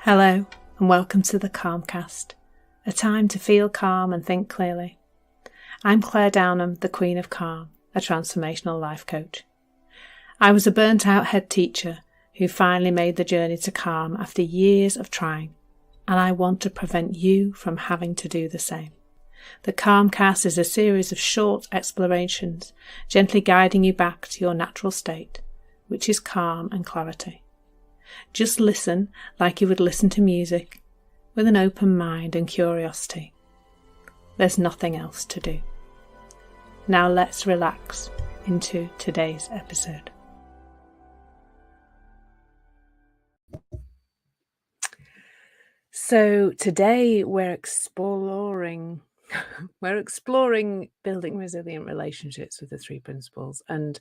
Hello and welcome to the Calmcast, a time to feel calm and think clearly. I'm Clare, the Queen of Calm, a transformational life coach. I was a burnt-out head teacher who finally made the journey to calm after years of trying, and I want to prevent you from having to do the same. The Calmcast is a series of short explorations, gently guiding you back to your natural state, which is calm and clarity. Just listen like you would listen to music, with an open mind and curiosity. There's nothing else to do. Now let's relax into today's episode. So today we're exploring building resilient relationships with the three principles. And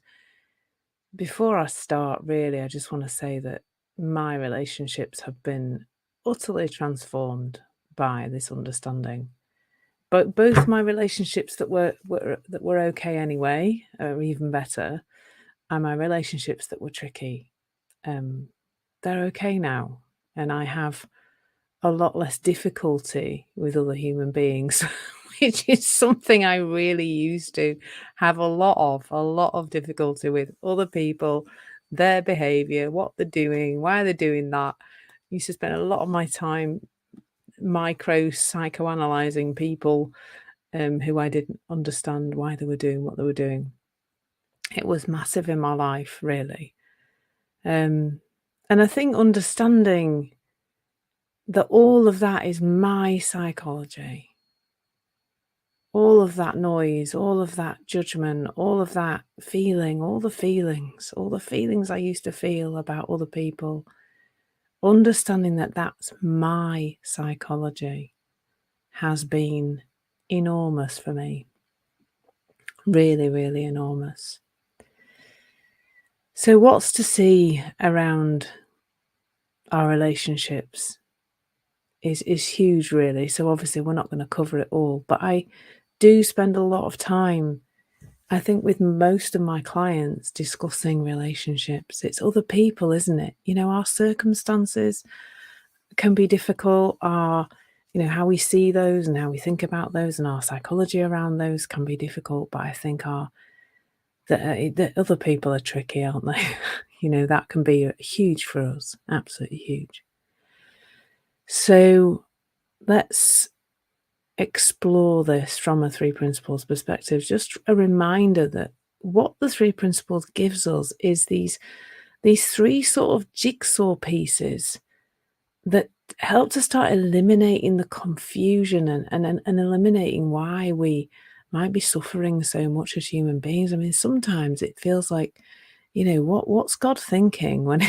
before I start, really, I just want to say that my relationships have been utterly transformed by this understanding. But both my relationships that were okay anyway are even better, and my relationships that were tricky, they're okay now, and I have a lot less difficulty with other human beings, which is something I really used to have a lot of difficulty with other people, their behavior, what they're doing, why they're doing that. I used to spend a lot of my time micro psychoanalyzing people who I didn't understand why they were doing what they were doing. It was massive in my life, really. And I think understanding that all of that is my psychology, all of that noise, all of that judgment, all of that feeling, all the feelings I used to feel about other people, understanding that that's my psychology has been enormous for me. Really, really enormous. So what's to see around our relationships is huge, really. So obviously we're not going to cover it all, but I do spend a lot of time, I think, with most of my clients discussing relationships. It's other people, isn't it? You know, our circumstances can be difficult. Our, how we see those and how we think about those and our psychology around those can be difficult. But I think that other people are tricky, aren't they? That can be huge for us, absolutely huge. So let's explore this from a three principles perspective. Just a reminder that what the three principles gives us is these three sort of jigsaw pieces that help to start eliminating the confusion and eliminating why we might be suffering so much as human beings. I mean, sometimes it feels like, what's God thinking when,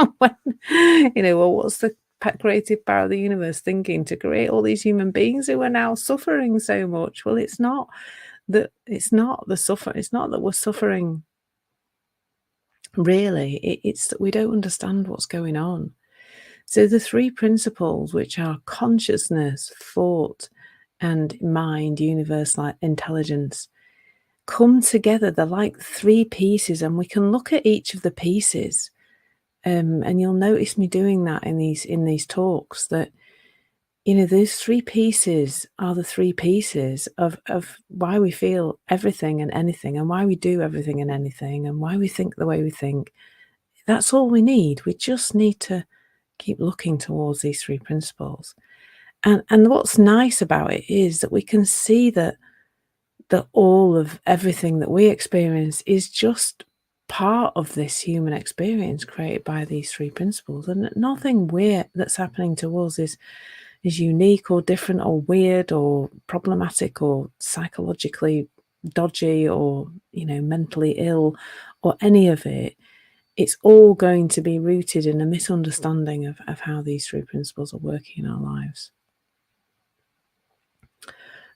what's the creative power of the universe thinking to create all these human beings who are now suffering so much? Well, it's not that we're suffering. Really, it's that we don't understand what's going on. So the three principles, which are consciousness, thought, and mind, universal intelligence, come together. They're like three pieces, and we can look at each of the pieces. And you'll notice me doing that in these talks, that those three pieces are the three pieces of why we feel everything and anything, and why we do everything and anything, and why we think the way we think. That's all we need. We just need to keep looking towards these three principles. And what's nice about it is that we can see that all of everything that we experience is just part of this human experience created by these three principles, and that nothing weird that's happening to us is unique or different or weird or problematic or psychologically dodgy or mentally ill or any of it. It's all going to be rooted in a misunderstanding of how these three principles are working in our lives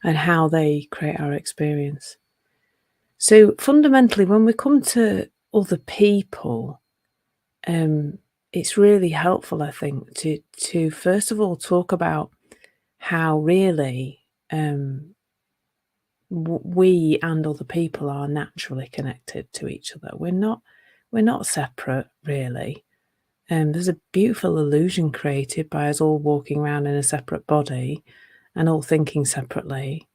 and how they create our experience. So fundamentally, when we come to other people, it's really helpful, I think, to first of all talk about how really we and other people are naturally connected to each other. We're not separate, really. There's a beautiful illusion created by us all walking around in a separate body and all thinking separately,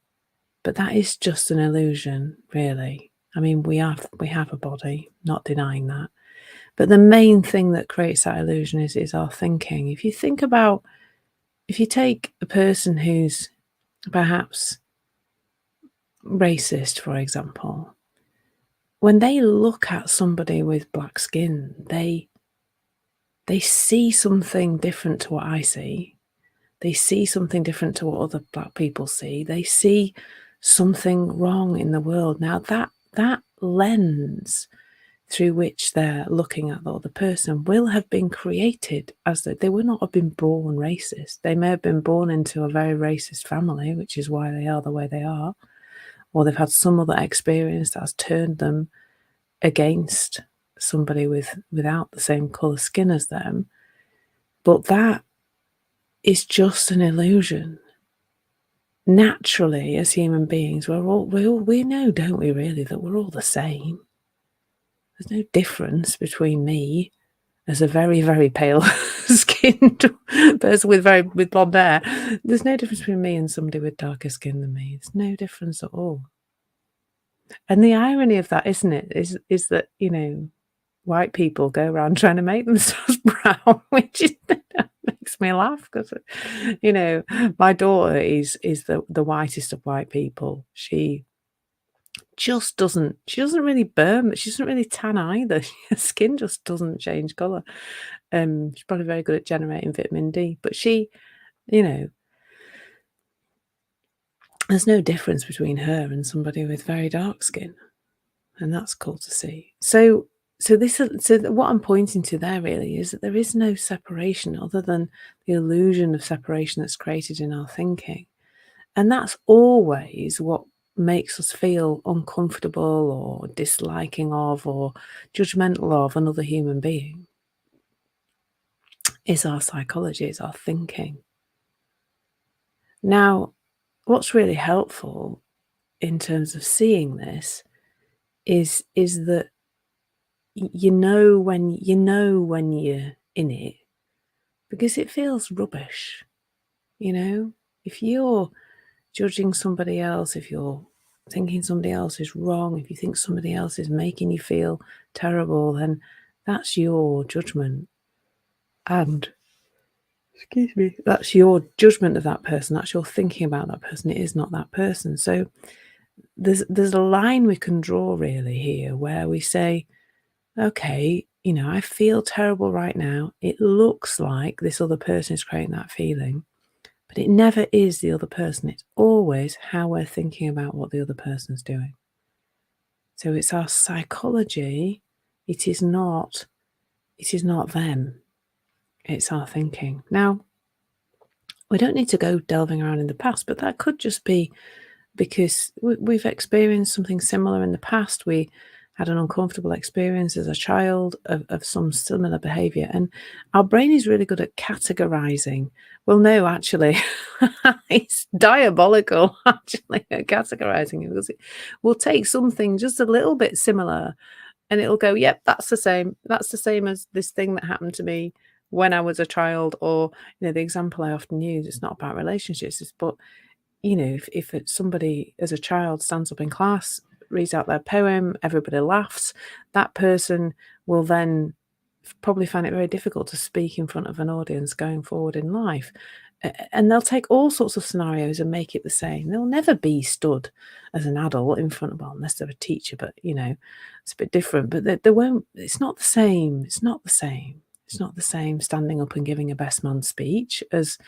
but that is just an illusion, really. I mean, we have a body, not denying that. But the main thing that creates that illusion is our thinking. If you take a person who's perhaps racist, for example, when they look at somebody with black skin, they see something different to what I see. They see something different to what other black people see. They see something wrong in the world. Now that lens through which they're looking at the other person will have been created as they would not have been born racist. They may have been born into a very racist family, which is why they are the way they are, or they've had some other experience that has turned them against somebody without the same colour skin as them. But that is just an illusion. Naturally, as human beings, we know, don't we, really, that we're all the same. There's no difference between me as a very, very pale skinned person with blonde hair. There's no difference between me and somebody with darker skin than me. There's no difference at all. And the irony of that, isn't it, is that, white people go around trying to make themselves brown, which makes me laugh because, my daughter is the whitest of white people. She doesn't really burn, but she doesn't really tan either. Her skin just doesn't change colour. She's probably very good at generating vitamin D, but she, there's no difference between her and somebody with very dark skin, and that's cool to see. So what I'm pointing to there really is that there is no separation other than the illusion of separation that's created in our thinking. And that's always what makes us feel uncomfortable or disliking of or judgmental of another human being is our psychology, is our thinking. Now, what's really helpful in terms of seeing this is that you know when you're in it because it feels rubbish. If you're judging somebody else, if you're thinking somebody else is wrong, if you think somebody else is making you feel terrible, then that's your judgment. And, excuse me, that's your judgment of that person. That's your thinking about that person. It is not that person. So there's a line we can draw really here where we say, okay, I feel terrible right now. It looks like this other person is creating that feeling. But it never is the other person. It's always how we're thinking about what the other person's doing. So it's our psychology. It is not them. It's our thinking. Now, we don't need to go delving around in the past, but that could just be because we've experienced something similar in the past. We had an uncomfortable experience as a child of some similar behaviour. And our brain is really good at categorising. Well, no, actually, it's diabolical, actually, at categorising it because we'll take something just a little bit similar and it'll go, yep, that's the same. That's the same as this thing that happened to me when I was a child. Or, the example I often use, it's not about relationships, but if somebody as a child stands up in class, reads out their poem, everybody laughs, that person will then probably find it very difficult to speak in front of an audience going forward in life. And they'll take all sorts of scenarios and make it the same. They'll never be stood as an adult in front of, well, unless they're a teacher, but, it's a bit different. But they won't, it's not the same. It's not the same. It's not the same standing up and giving a best man speech as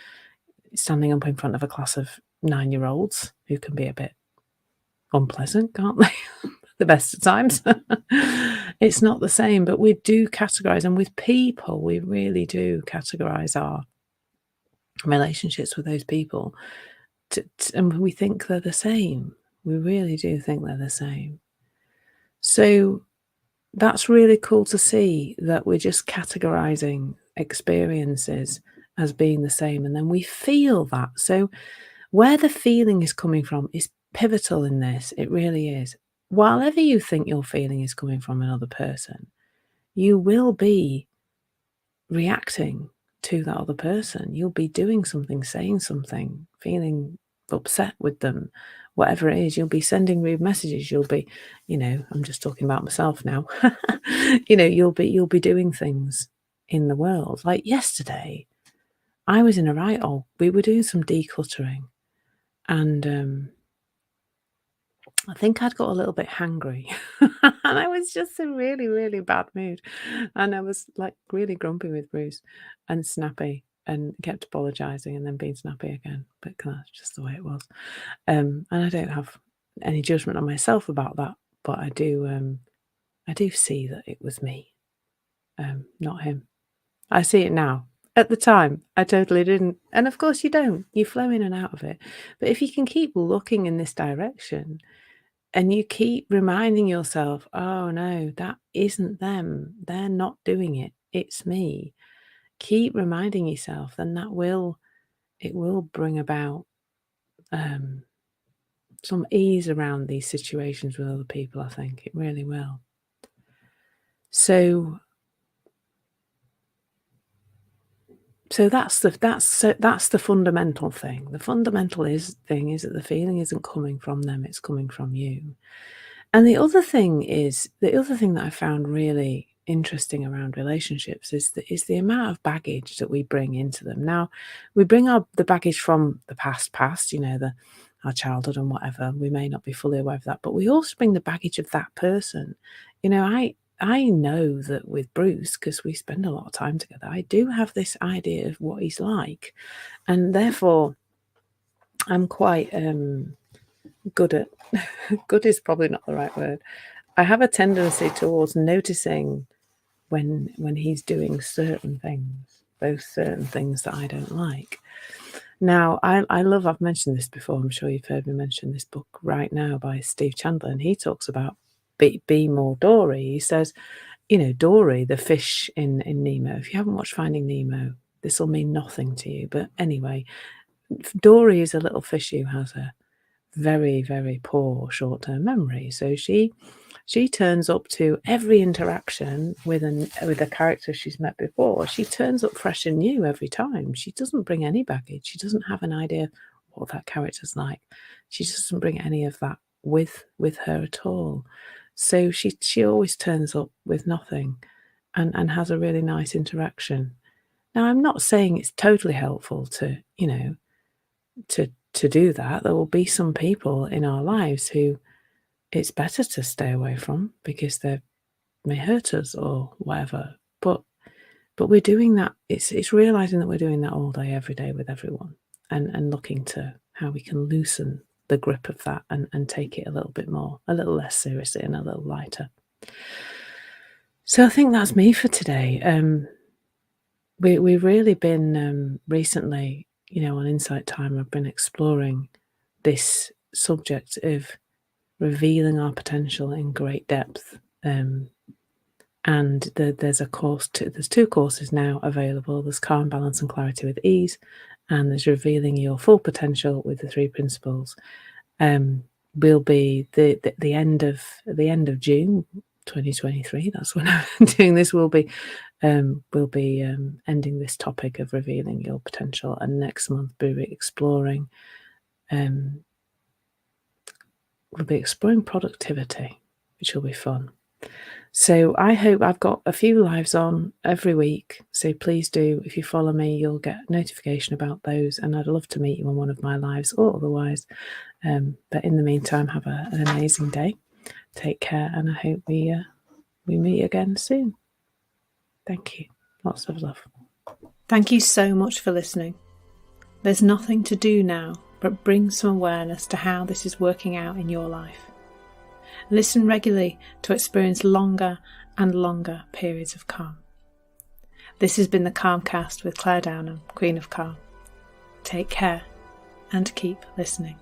standing up in front of a class of 9-year-olds who can be a bit unpleasant, can't they? The best of times. It's not the same, but we do categorise, and with people, we really do categorise our relationships with those people, and we think they're the same. We really do think they're the same. So that's really cool to see that we're just categorising experiences as being the same, and then we feel that. So where the feeling is coming from is pivotal in this. It really is. Whatever you think your feeling is coming from another person, you will be reacting to that other person. You'll be doing something, saying something, feeling upset with them, whatever it is. You'll be sending rude messages. You'll be, I'm just talking about myself now. You'll be doing things in the world. Like yesterday, I was in a right old. We were doing some decluttering, and I think I'd got a little bit hangry, and I was just in really, really bad mood, and I was, like, really grumpy with Bruce and snappy and kept apologising and then being snappy again, but that's just the way it was, and I don't have any judgment on myself about that, but I do see that it was me, not him. I see it now. At the time, I totally didn't, and of course you don't. You flow in and out of it, but if you can keep looking in this direction and you keep reminding yourself, "Oh, no, that isn't them. They're not doing it. It's me." Keep reminding yourself, then it will bring about, um, some ease around these situations with other people, I think. It really will. So that's the fundamental thing. The fundamental thing is that the feeling isn't coming from them, it's coming from you. And the other thing that I found really interesting around relationships is the amount of baggage that we bring into them. Now, we bring the baggage from the past, our childhood and whatever. We may not be fully aware of that, but we also bring the baggage of that person. I know that with Bruce, because we spend a lot of time together, I do have this idea of what he's like, and therefore I'm quite good at good is probably not the right word. I have a tendency towards noticing when he's doing certain things, both certain things that I don't like. Now, I've mentioned this before, I'm sure you've heard me mention this book Right Now by Steve Chandler, and he talks about be more Dory. He says, Dory, the fish in Nemo. If you haven't watched Finding Nemo, this will mean nothing to you. But anyway, Dory is a little fish who has a very, very poor short-term memory. So she turns up to every interaction with a character she's met before. She turns up fresh and new every time. She doesn't bring any baggage. She doesn't have an idea what that character's like. She doesn't bring any of that with her at all. So she always turns up with nothing and has a really nice interaction. Now, I'm not saying it's totally helpful to do that. There will be some people in our lives who it's better to stay away from because they may hurt us or whatever. But we're doing that. It's realizing that we're doing that all day, every day with everyone, and looking to how we can loosen the grip of that and take it a little less seriously and a little lighter. So I think that's me for today. We've really been recently, on Insight Time, I've been exploring this subject of revealing our potential in great depth. And there's two courses now available. There's Calm, Balance and Clarity with Ease, and there's Revealing Your Full Potential with the 3 Principles. Will be the end of June 2023. That's when I'm doing this. We'll be ending this topic of revealing your potential, and next month we'll be exploring productivity, which will be fun. So I hope I've got a few lives on every week. So please do, if you follow me, you'll get notification about those. And I'd love to meet you on one of my lives or otherwise. But in the meantime, have an amazing day. Take care, and I hope we meet again soon. Thank you. Lots of love. Thank you so much for listening. There's nothing to do now but bring some awareness to how this is working out in your life. Listen regularly to experience longer and longer periods of calm. This has been the Calmcast with Clare Downham, Queen of Calm. Take care and keep listening.